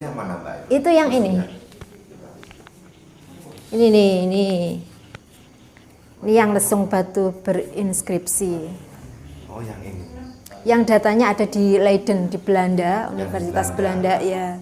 Yang mana, Mbak? Itu yang ini. Ini nih, ini. Ini yang lesung batu berinskripsi. Oh, yang ini. Yang datanya ada di Leiden di Belanda, Universitas Belanda ya.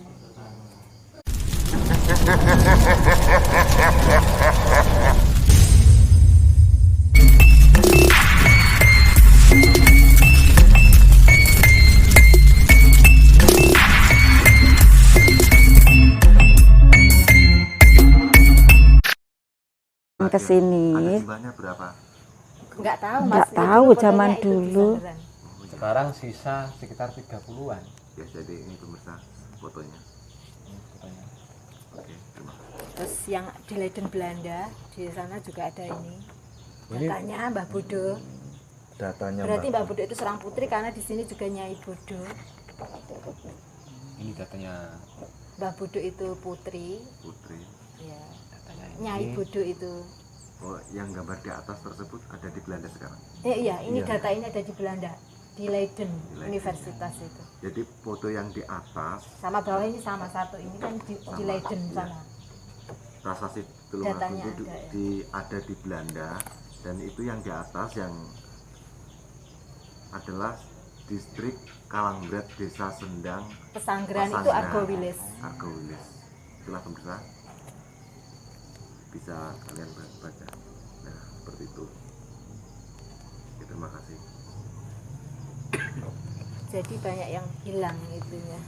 Ke sini. Ada jumlahnya berapa? Enggak tahu, Mas. Enggak tahu zaman itu dulu. beneran. Sekarang sisa sekitar 30-an. Ya, jadi ini pemirsa fotonya. Fotonya. Oke, terima kasih. Terus yang di Leiden Belanda, di sana juga ada ini. Ini- Datanya Mbah Bodo. Datanya, Berarti Mbak. Mbah Bodo itu seorang putri karena di sini juga Nyai Bodo. Ini datanya. Mbah Bodo itu putri, Putri. ya. Datanya Nyai ini. Bodo itu. Oh, yang gambar di atas tersebut ada di Belanda sekarang. Iya, ini Iya. data ini ada di Belanda, di Leiden, Leiden. Universitas itu. Jadi foto yang di atas Sama bawah ini sama satu, ini kan di Sama, Leiden iya. sana. prasasti Tulungagung Datanya itu ada, ya. ada di Belanda, dan itu yang di atas yang adalah distrik Kalangbret, Desa Sendang, Pesanggeran itu Pasanggeran, Argowilis. Argowilis. Itulah pemirsa, bisa kalian baca. Nah, seperti itu. Oke, terima kasih. Jadi banyak yang hilang itunya.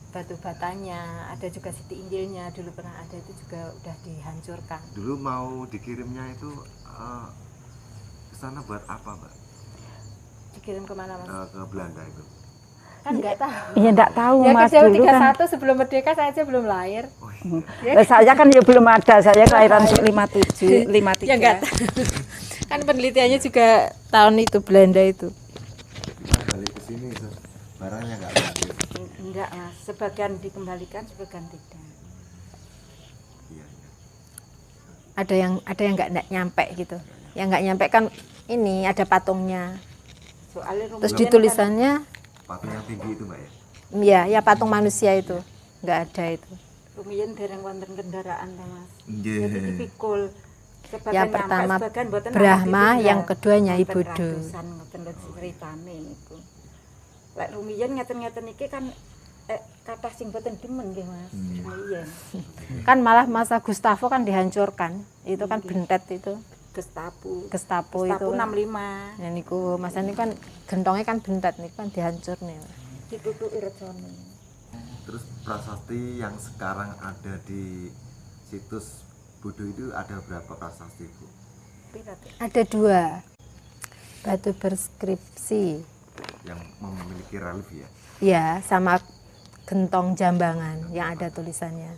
Batu batanya, ada juga Siti Injilnya dulu pernah ada, itu juga udah dihancurkan. Dulu mau dikirimnya itu ke sana buat apa, Mbak? Dikirim kemana, Mas? Ke Belanda itu. Kan nggak tahu. Iya enggak tahu Ya Mas kecil dulu kan. 31 sebelum merdeka saya aja belum lahir. Oh, iya. Saya kan ya belum ada, saya kelahiran 57, 53. Ya enggak tahu. Kan penelitiannya juga tahun itu Belanda itu. Kita balik ke sini, barangnya nggak balik. Enggak Mas, sebagian dikembalikan, sebagian tidak. Iya, iya. Ada yang nggak nyampe gitu. Yang nggak nyampe kan ini ada patungnya. Soalnya Terus di tulisannya Patung yang tinggi itu, Mbak ya? ya patung manusia itu nggak ada itu. rumiyin dereng wonten kendaraan ta Mas. Nggih. Jadi dipikul. Yang pertama Brahma, yang kedua Nyai Bodo. Ngoten lho ceritane niku. Lek rumiyin ngeten-ngeten iki kan kathah sing boten demen nggih Mas. Iya. Kan malah masa Gustavo kan dihancurkan. Itu kan bentet itu. Gestapo Itu itu kan. 65 Ya niku masa ini kan gentongnya kan bentet niku kan dihancur nih. ditutuki recone. Terus prasasti yang sekarang ada di situs Bodo itu ada berapa prasasti, Bu? Pira teh? Ada 2 batu berskripsi. Yang memiliki relief ya? Ya, sama gentong jambangan yang ada tulisannya.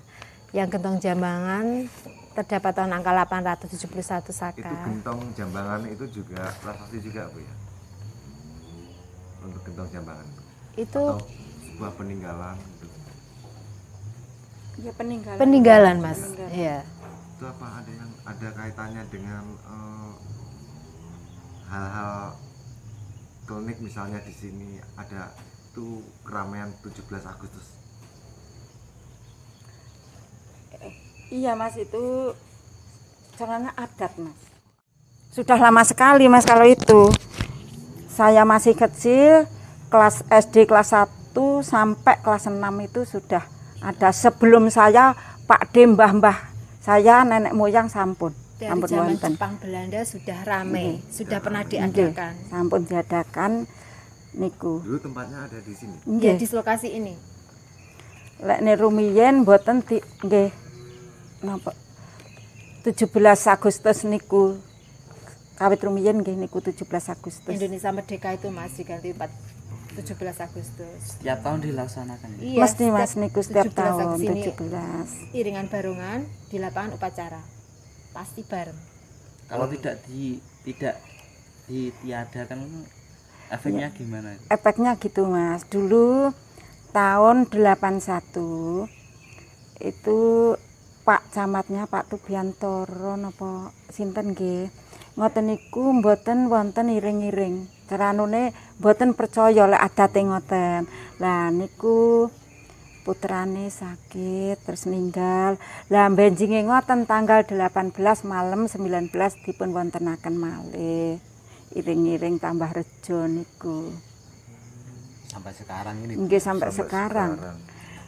Yang gentong jambangan terdapat tahun angka 871 Saka. Itu gentong jambangan itu juga prasasti juga, Bu ya? Untuk gentong jambangan itu? Itu Atau sebuah peninggalan gitu. Ya peninggalan. peninggalan, Mas. Iya. Itu apa ada kaitannya dengan hal-hal klinik, misalnya di sini ada tuh keramaian 17 Agustus. Iya Mas, itu caranya adat Mas. Sudah lama sekali Mas kalau itu. Saya masih kecil, kelas SD kelas 1 sampai kelas 6 itu sudah ada. Sebelum saya Pak D, mbah-mbah saya, nenek moyang sampun. Dari Sampun zaman wonten. Jepang Belanda sudah rame, sudah pernah Nggih, diadakan. sampun diadakan niku. Dulu tempatnya ada di sini. Ya, Nggih. di lokasi ini. Lek ne rumiyin mboten nggih napa 17 Agustus niku kawit rumiyin nggih niku 17 Agustus. Indonesia Merdeka itu Mas diganti 17 Agustus. Setiap tahun dilaksanakan. Iya, Mesti Mas niku setiap 17 tahun Agustus ini 17. iringan barongan di lapangan upacara. Pasti bareng. Kalau tidak ditiadakan efeknya gimana? Efeknya gitu Mas. Dulu tahun 81 itu Pak Camatnya Pak Tubiantoro napa sinten nggih. Ngoten niku mboten wonten iring-iring. Caranune mboten percaya lek adate ngoten. Lah niku putrane sakit terus ninggal. Lah benjinge ngoten tanggal 18 malam 19 dipun wontenaken malih. Iring-iring tambah rejo niku. Sampai sekarang ini. Nggih sampai sekarang.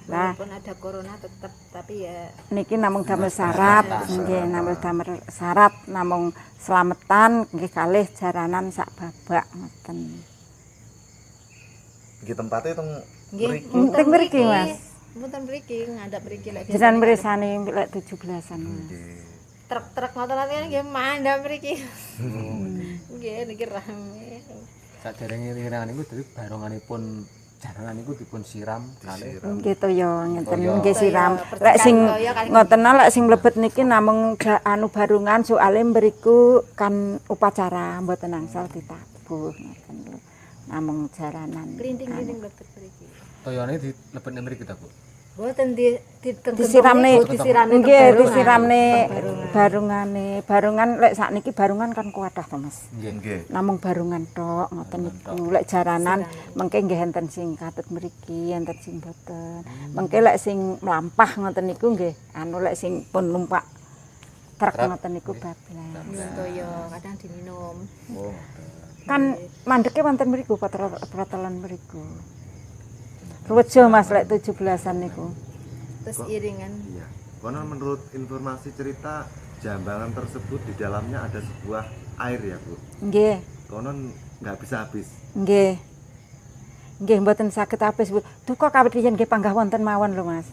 Lah Walaupun ada corona tetap, tapi ya niki namung damel syarat, nggih namung damel syarat namung slametan nggih kalih jaranan sak babak ngoten. Nggih tempatnya teng nggih Teng mriki, Mas. mboten mriki, ngadap mriki lek Jenengan mresani lek 17-an. Mas. truk-truk ngoten kan nggih mandhap mriki. Nggih niki rame. Saderenge iringan niku dadi baronganipun jaranan niku dipun siram kalih. Nggih toya ngenten Toya. nggih siram. Toya, Lek sing toya kali- ngoten lek sing mlebet niki namung anu barungan soalé mriku kan upacara mboten angsal ditabuh ngoten lho. Namung jaranan. Klinting-klinting mlebet mriki. Toyone dilebetne mriki ta, Bu? Mboten Disiramne disiramne nggih kebarungan. disiramne barungan lek sakniki barungan kan kuatah to Mas. Nggih. Namung barungan tok ngoten niku. Lek jaranan mengke nggih enten sing katut mriki, enten sing boten. Mengke lek sing mlampah ngoten niku nggih anu lek sing pun numpak truk ngoten niku bablas. Toyo kadang diminum. Oh. Kan mandeke wonten mriku protelan mriku. Rejo Mas lek 17-an niku. Terus iringan. Iya. Konon menurut informasi cerita jambangan tersebut di dalamnya ada sebuah air ya, Bu. Nggih, Konon nggak bisa habis. nggih. Nggih mboten saged habis Bu. Duka kawediyan nggih panggah wonten mawon lho Mas.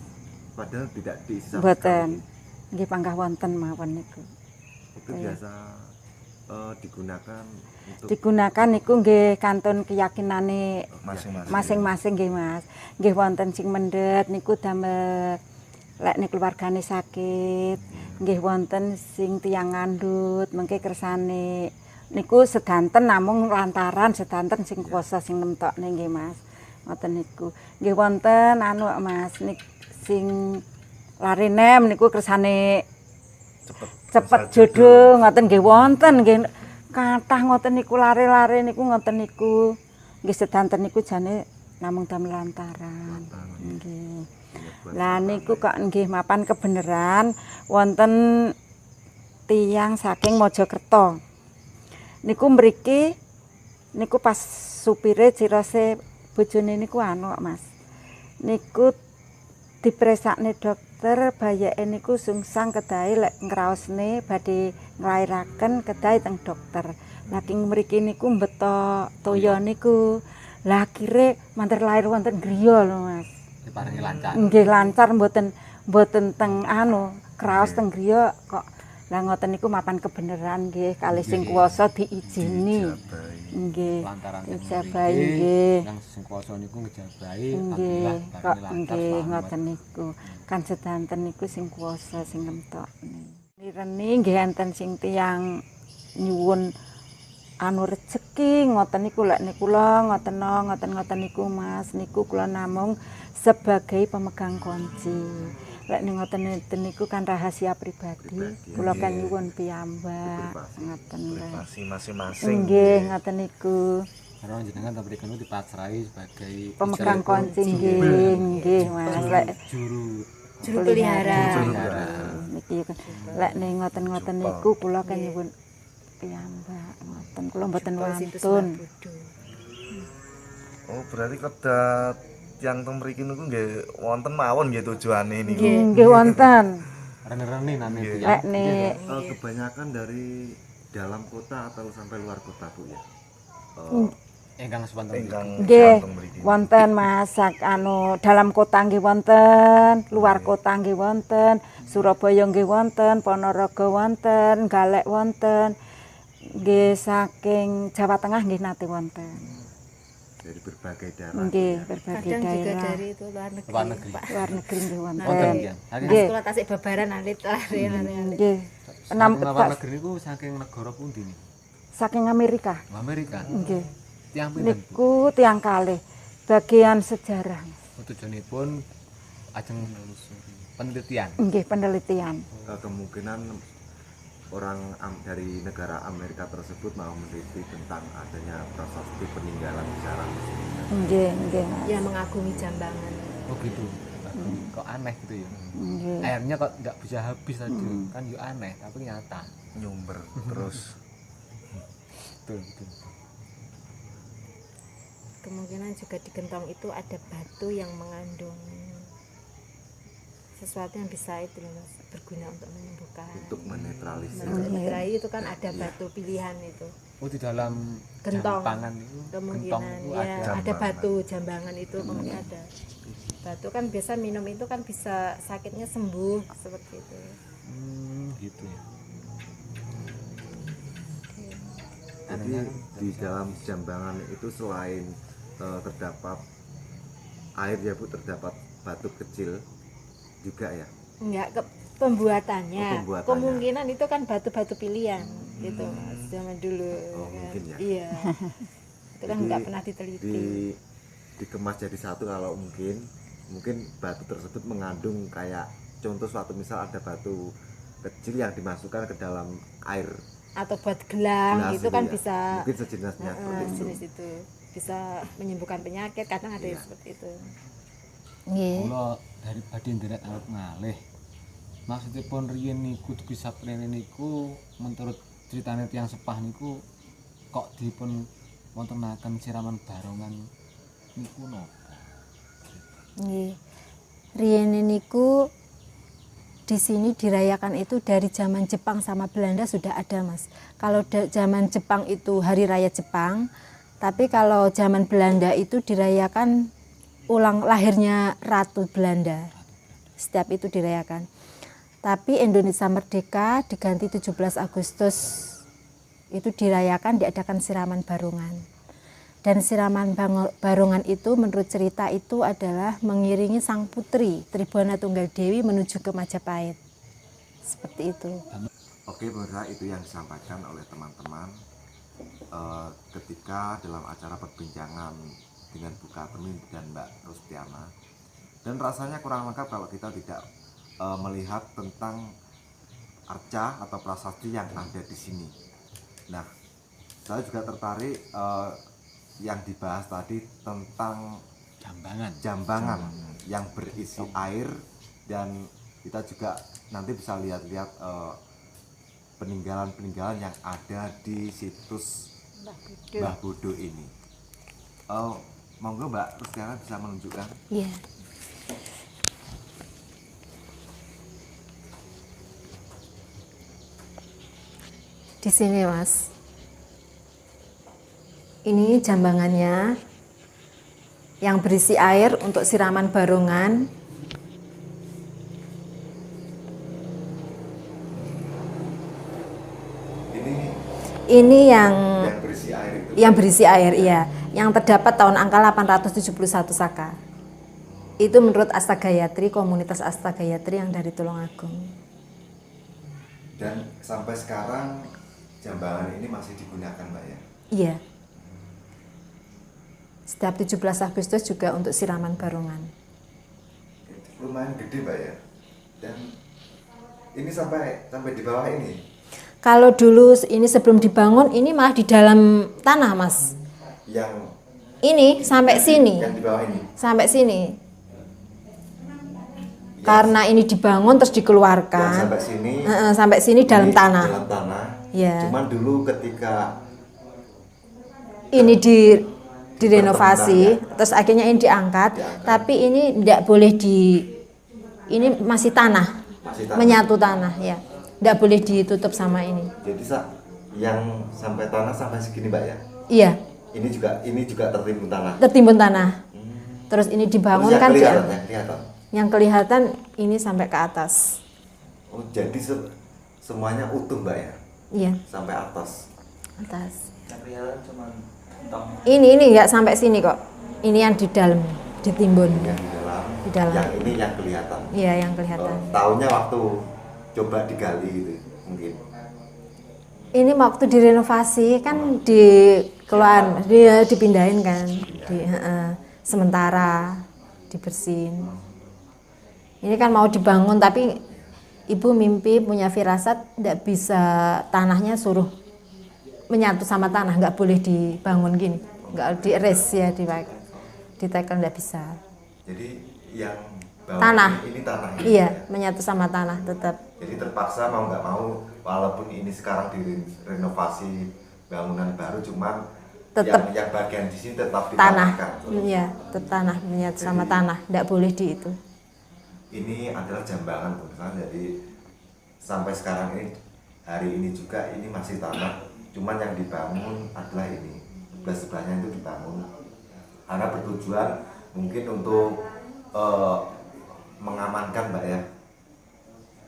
Padahal tidak diisi sama Mboten. sekali. Nggih panggah wonten mawon niku. Itu biasa digunakan untuk Digunakan niku nggih kantun keyakinane masing-masing. masing-masing nggih Mas. Nggih wonten sing mendhet niku damel lek nek keluargane sakit. Nggih wonten sing tiyang ngandhut mengke kersane niku sedanten namung lantaran sedanten sing kuwasa sing nemtokne nggih Mas. Ngoten niku. Nggih wonten anu Mas nik sing lare nem niku kersane cepet jodoh ngoten nggih wonten nggih kathah ngoten niku lare-lare niku ngoten niku nggih sedanten niku jane namung damel lantaran nggih. Lah niku kok nggih mapan kebeneran wonten tiyang saking Mojokerto. Niku mriki niku pas supire cirose bojone niku anu kok Mas. Niku dipresakne dokter bayake niku sungsang kedahe lek ngraosne badhe nglairaken kedahe teng dokter. Laking mriki niku mbeto toya niku. Lah akhire mantir lair wonten griya lho Mas. Diparingi lancar. Nggih lancar mboten teng anu kraos teng griya kok. Lah ngoten niku mapan kebeneran nggih kalih sing kuwasa diijini. Nggih. Lantaran Ijabahi nggih. Yang sing kuwasa niku ngejabahi Nggih, alhamdulillah kok paringi lancar. nggih selamat. ngoten niku. Kan sedanten niku sing kuwasa sing nemtokne. Nireni nggih enten sing tiyang nyuwun anu rejeki ngoten niku lek niku lho ngoten niku Mas niku kula namung sebagai pemegang kunci. Lek ning ngoten niku kan rahasia pribadi. Kula kan nyuwun piyambak ngoten lho. Masing-masing. Nggih ngoten niku. Karena jenengan tak berikan itu dipasrahi sebagai Pemegang istilah kunci nggih Mas lek juru pelihara. niki kan lek ning ngoten-ngoten niku kula kan nyuwun piyambak ngoten kula mboten wantun. Oh, berarti kedat yang teng mriki niku nggih wonten mawon nggih tujuane niku. Nggih wonten. rene-rene nane itu ya. Lek nek Kebanyakan dari dalam kota atau sampai luar kota, Bu ya. Ingkang sepanten Ingkang nggih santeng mriki. wonten masak anu dalam kota nggih wonten, luar kota nggih wonten, Surabaya nggih wonten, Ponorogo wonten, Galek wonten. Nggih saking Jawa Tengah nggih nate wonten. Dari berbagai daerah. Nggih berbagai Kadang juga daerah. dari itu luar negeri. Luar negeri. Pak. Luar negeri nggih wonten wonten. nggih. Nggih. Sekolah tasik babaran alit lari. Nggih. Enam Luar negeri niku saking negara pundi nih? saking Amerika. Amerika. Nggih. Tiang pinten? Bu? Niku tiang kalih bagian sejarah. Tujuanipun ajeng penelitian. Nggih penelitian. Kemungkinan orang dari negara Amerika tersebut mau meneliti tentang adanya prasasti peninggalan sejarah. Nggih, nggih. Mas. Yang mengagumi Jambangan. Oh gitu. kok aneh gitu ya. Nggih. Airnya kok nggak bisa habis tadi kan yo aneh tapi nyata. Nyumber terus. Betul. Kemungkinan juga di gentong itu ada batu yang mengandung sesuatu yang bisa itu loh, Mas, berguna untuk menyembuhkan. Untuk menetralisir. Menerai itu kan ada batu pilihan itu. Oh di dalam Gentong. jambangan itu Kemungkinan itu ya ada. ada batu jambangan itu kemungkinan ada. Batu kan biasa minum itu kan bisa sakitnya sembuh seperti itu. Gitu ya. Jadi di dalam jambangan itu selain terdapat air ya Bu, terdapat batu kecil juga ya. Enggak ke pembuatannya. Oh, pembuatannya. Kemungkinan itu kan batu-batu pilihan gitu Mas zaman dulu. Oh, kan. mungkin ya. Iya. Itu kan Jadi enggak pernah diteliti. dikemas jadi satu kalau mungkin batu tersebut mengandung kayak contoh suatu misal ada batu kecil yang dimasukkan ke dalam air Atau buat gelang gelas itu kan ya. bisa Mungkin sejenisnya seperti itu. jenis itu bisa menyembuhkan penyakit, kadang ada yang Iya. seperti itu. Nggih. Kula dari badhe nderek arep ngalih. Maksudipun riyen niku bisa prene niku menurut ceritane tiyang sepah niku kok dipun wontenaken siraman barongan niku napa? Nggih. Riyen niku di sini dirayakan itu dari zaman Jepang sama Belanda sudah ada, Mas. Kalau zaman Jepang itu hari raya Jepang, tapi kalau zaman Belanda itu dirayakan ulang lahirnya Ratu Belanda. Setiap itu dirayakan. Tapi Indonesia merdeka diganti 17 Agustus itu dirayakan diadakan siraman barongan. Dan siraman barongan itu menurut cerita itu adalah mengiringi sang putri Tribhuwana Tunggal Dewi menuju ke Majapahit. Seperti itu. Oke pemirsa, itu yang disampaikan oleh teman-teman ketika dalam acara perbincangan dengan Bu Kartini dan Mbak Rustiana. Dan rasanya kurang lengkap kalau kita tidak melihat tentang arca atau prasasti yang ada di sini. Nah, saya juga tertarik yang dibahas tadi tentang jambangan yang berisi air, dan kita juga nanti bisa lihat-lihat peninggalan-peninggalan yang ada di situs Mbah Bodo ini. Monggo Mbak Rustiana bisa menunjukkan. Iya. Di sini, Mas. Ini jambangannya yang berisi air untuk siraman barongan. Ini yang Berisi air itu. yang berisi air, iya, yang terdapat tahun angka 871 Saka. Itu menurut Astagayatri, komunitas Astagayatri yang dari Tulungagung. Dan sampai sekarang jambangan ini masih digunakan, Mbak ya. Iya. Setiap 17 Agustus juga untuk siraman barongan. Lumayan gede, Mbak ya. Dan ini sampai di bawah ini. Kalau dulu ini sebelum dibangun, ini malah di dalam tanah, Mas. Yang Ini sampai sini. yang di bawah ini. Sampai sini. Karena ini dibangun terus dikeluarkan. Yang sampai sini. Sampai sini dalam ini tanah. Dalam tanah. Iya. Cuman dulu ketika Ini direnovasi, terus akhirnya ini diangkat. Tapi ini tidak boleh ini masih tanah. masih tanah. Menyatu tanah, ya. Tidak boleh ditutup sama ini. Jadi yang sampai tanah sampai segini, Mbak ya. Iya, Ini juga tertimbun tanah. tertimbun tanah. Terus ini dibangun Terus yang kan kelihatan, diangkat. yang kelihatan. Yang kelihatan ini sampai ke atas. Oh, jadi semuanya utuh, Mbak ya. Iya, Sampai atas. atas. Yang kelihatan cuma tong. Ini nggak sampai sini kok. Ini yang di dalam ditimbun. Yang di dalam. Di dalam. Yang ini yang kelihatan. Iya, yang kelihatan. Tahunnya waktu coba digali gitu mungkin. Ini waktu direnovasi kan dipindahin kan, sementara dibersihin. Ini kan mau dibangun tapi ibu mimpi punya firasat tidak bisa tanahnya suruh menyatu sama tanah, nggak boleh dibangun gini, nggak dieres ya ditekel nggak bisa. Jadi yang bahwa Tanah. ini tanah ini, Iya, ya. menyatu sama tanah tetap. Jadi terpaksa mau nggak mau, walaupun ini sekarang direnovasi bangunan baru, cuman Tetap yang bagian di sini tetap Tanah. ditanahkan. Iya, tetap tanah, menyatu sama tanah. Tidak boleh di itu. Ini adalah jambangan pemirsa, jadi sampai sekarang ini, hari ini juga ini masih tanah, cuman yang dibangun adalah ini, sebelah-sebelahnya itu dibangun karena bertujuan mungkin untuk mengamankan Mbak ya,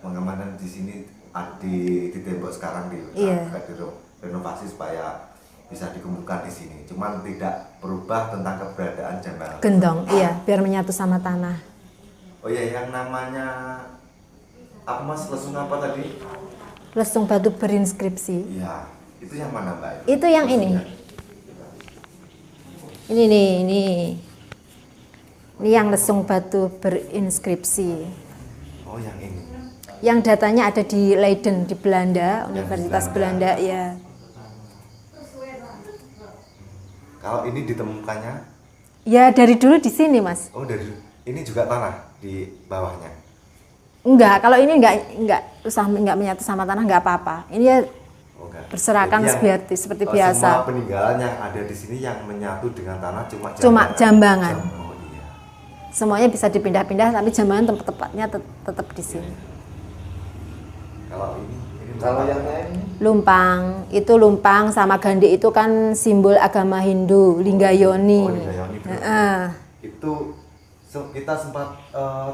mengamankan di sini di tembok sekarang Iya. renovasi supaya bisa dikumpulkan di sini, cuman tidak berubah tentang keberadaan jambangan. Gendong, iya, biar menyatu sama tanah. Oh iya, yang namanya apa Mas, lesung apa tadi? Lesung batu berinskripsi. Iya, itu yang mana Mbak? Itu yang ini. Lesungnya? Ini nih, ini. Ini yang lesung batu berinskripsi. Oh yang ini. Yang datanya ada di Leiden di Belanda, Yang Universitas di Belanda. Belanda, ya. Kalau ini ditemukannya, Ya dari dulu di sini, Mas. oh dari ini juga tanah di bawahnya. Enggak, kalau ini enggak menyatu sama tanah enggak apa-apa. Ini ya Oh, enggak. berserakan Jadi seperti semua biasa. peninggalan yang ada di sini yang menyatu dengan tanah cuma Jambangan. Oh iya. Semuanya bisa dipindah-pindah, tapi jambangan tempatnya tetap di sini. Kalau ini Kalau yang lain Lumpang, itu lumpang sama gandhi itu kan simbol agama Hindu, Linggayoni. Oh, Linggayoni, betul. Heeh. itu kita sempat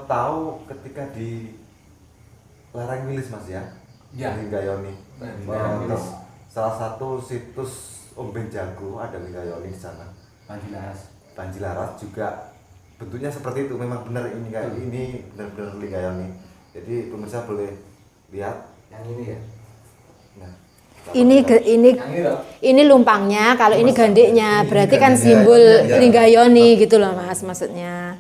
tahu ketika di Lereng Wilis Mas ya. Ya. Linggayoni. Lereng Wilis. Salah satu situs Ombeng Jago ada Linggayoni di sana. Panjilaras. Panjilaras juga bentuknya seperti itu, memang benar ini kayak ini benar-benar Linggayoni. Jadi pemirsa boleh lihat. Yang ini ya. Nah, Ini Yang ini loh. ini lumpangnya, kalau ini gandiknya, Ini berarti kan gandiknya. simbol Iya. Linggayoni gitu loh Mas, maksudnya.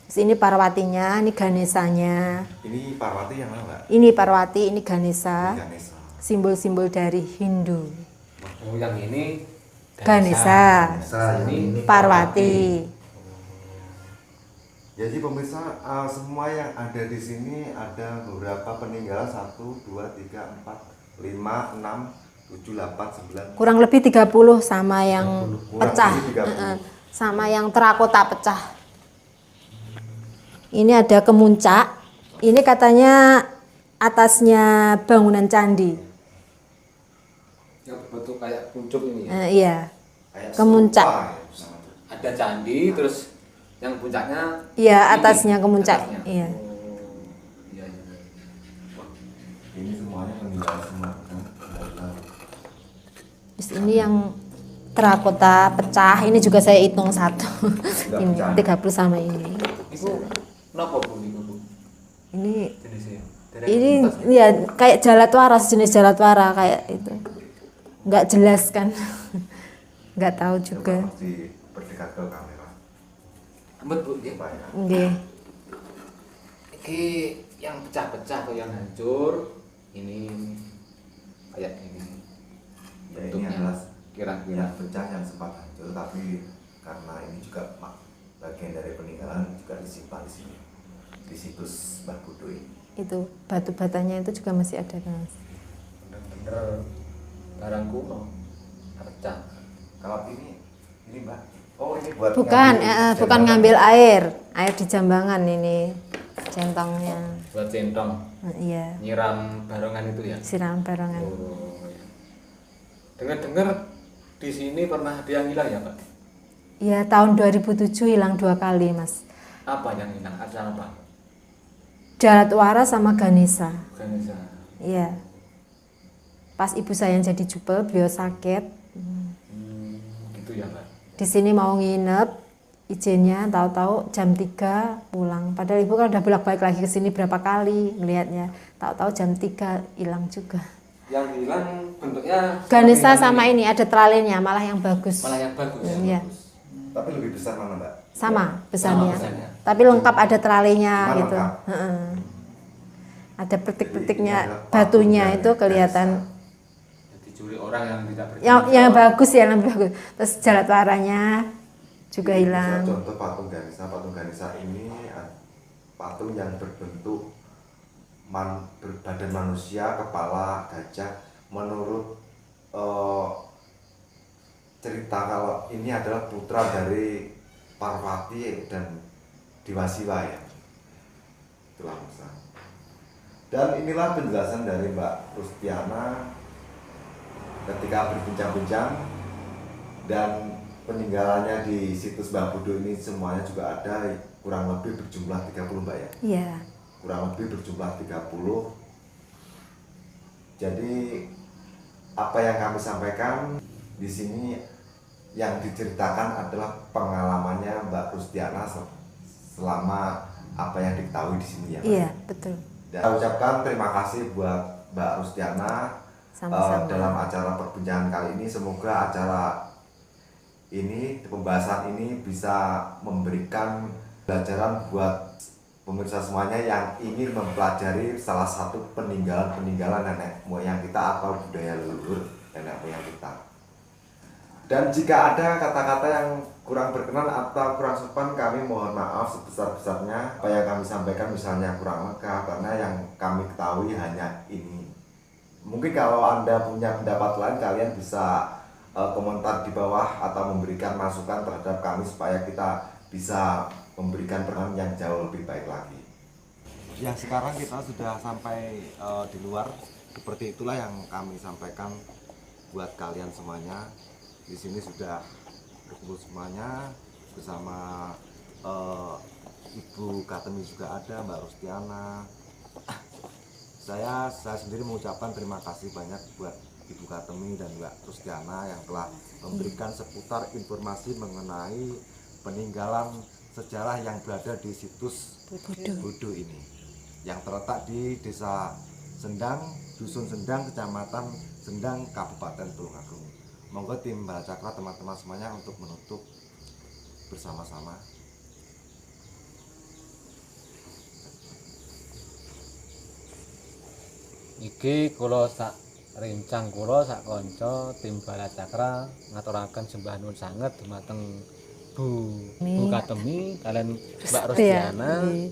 Terus ini Parwatinya, ini Ganesanya. ini Parwati yang mana Mbak? Ini Parwati, ini Ganesa. Ganesha. Simbol-simbol dari Hindu. Oh, yang ini Ganesa, Ini Parwati. Jadi pemirsa, semua yang ada di sini ada beberapa peninggalan 1, 2, 3, 4, 5, 6, 7, 8, 9. Kurang lebih 30 sama yang Kurang pecah. lebih 30. Heeh. Sama yang terakota pecah. Ini ada kemuncak. Ini katanya atasnya bangunan candi. yang bentuk kayak puncuk ini ya. Iya. Kayak Kemuncak. stupa ya, sama tuh. Ada candi terus yang puncaknya Iya, ini, atasnya kemuncak. atasnya. Iya. Oh, iya, iya. Wah, Ini semuanya peninggalan semua kan. Terus ini yang terakota pecah. Ini juga saya hitung satu. Ini 30 sama ini. Iku kenapa Bu niku Bu? Ini Jenisnya. ini ya kayak jalatwara, sejenis jalatwara kayak itu. Nggak jelas kan. Nggak tahu juga. Coba diperdekat ke kamera. Ampun Bu, nggih. Supaya Nggih. Iki yang pecah-pecah atau yang hancur ini kayak ini. ya, ini adalah Kira-kira yang pecah yang sempat hancur, tapi karena ini juga bagian dari peninggalan juga disimpan di sini di situs Mbah Budo ini. Itu batu batanya itu juga masih ada kan Mas? bener-bener barang kuno pecah. Kalau ini Mbak, oh ini buat Bukan, ngambil bukan jambangan. ngambil air di jambangan ini centongnya. Buat centong Iya, nyiram barongan itu ya. siram barongan. Oh, iya. Dengar-dengar di sini pernah ada yang hilang ya Pak? Iya, tahun 2007 hilang 2 kali Mas. Apa yang hilang? Ada apa? Jalatwara sama Ganesa. Ganesa. Iya. Pas ibu saya yang jadi jubel, beliau sakit. Gitu ya Pak. Di sini mau nginep, izinnya tahu-tahu jam 3 pulang. Padahal ibu kan udah bolak-balik lagi ke sini berapa kali ngelihatnya. Tahu-tahu jam 3 hilang juga. Yang hilang bentuknya Ganesa seperti sama ini ada tralenya, malah yang bagus. malah yang bagus. Iya. Tapi lebih besar mana Mbak? Sama besarnya. Sama besarnya. Tapi lengkap ada tralenya Cuma gitu. lengkap. Heeh. Ada Jadi petik-petiknya ini adalah batunya patung itu dari kelihatan. Dicuri orang yang tidak bertanggung Yang jawab. bagus ya, yang bagus. Terus jalatwaranya juga Ini hilang. misal contoh patung Ganesha. Patung Ganesha ini patung yang berbentuk berbadan manusia, kepala gajah. Menurut cerita kalau ini adalah putra dari Parvati dan Dewa Siwa ya. Itulah Mas. Dan inilah penjelasan dari Mbak Rustiana ketika berbincang-bincang, dan peninggalannya di situs Mbah Budo ini semuanya juga ada, kurang lebih berjumlah 30 Mbak ya. Iya. Kurang lebih berjumlah 30. Jadi apa yang kami sampaikan di sini yang diceritakan adalah pengalamannya Mbak Rustiana selama apa yang diketahui di sini ya Mbak. Iya, betul. Dan saya ucapkan terima kasih buat Mbak Rustiana Sama-sama. dalam acara perbincangan kali ini. Semoga acara ini, pembahasan ini bisa memberikan pelajaran buat pemirsa semuanya yang ingin mempelajari salah satu peninggalan nenek moyang kita atau budaya leluhur nenek moyang kita. Dan jika ada kata-kata yang kurang berkenan atau kurang sopan, kami mohon maaf sebesar-besarnya. Apa yang kami sampaikan misalnya kurang lengkap, karena yang kami ketahui hanya ini. Mungkin kalau Anda punya pendapat lain, kalian bisa komentar di bawah atau memberikan masukan terhadap kami supaya kita bisa memberikan peran yang jauh lebih baik lagi. Ya, sekarang kita sudah sampai di luar. Seperti itulah yang kami sampaikan buat kalian semuanya. Di sini sudah berkumpul semuanya bersama Ibu Katemi juga ada, Mbak Rustiana. Saya sendiri mengucapkan terima kasih banyak buat Ibu Katemi dan Mbak Rustiana yang telah memberikan seputar informasi mengenai peninggalan sejarah yang berada di situs Budo ini, yang terletak di Desa Sendang, Dusun Sendang, Kecamatan Sendang, Kabupaten Tulungagung. Monggo tim Bala Cakra, teman-teman semuanya, untuk menutup bersama-sama. Iki kula sak rencang kula sak kanca tim Bala Cakra ngaturaken sembah nuwun sanget dumateng Bu Katemi kalian Mbak Rustiana Nggih.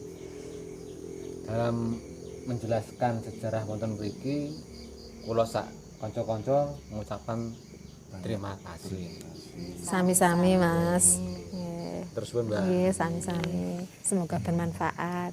dalam menjelaskan sejarah wonten mriki. Kula sak kanca-kanca mengucapkan terima kasih. Sami-sami Mas. Nggih. Terus pun Mbak. Nggih, sami-sami. Semoga bermanfaat.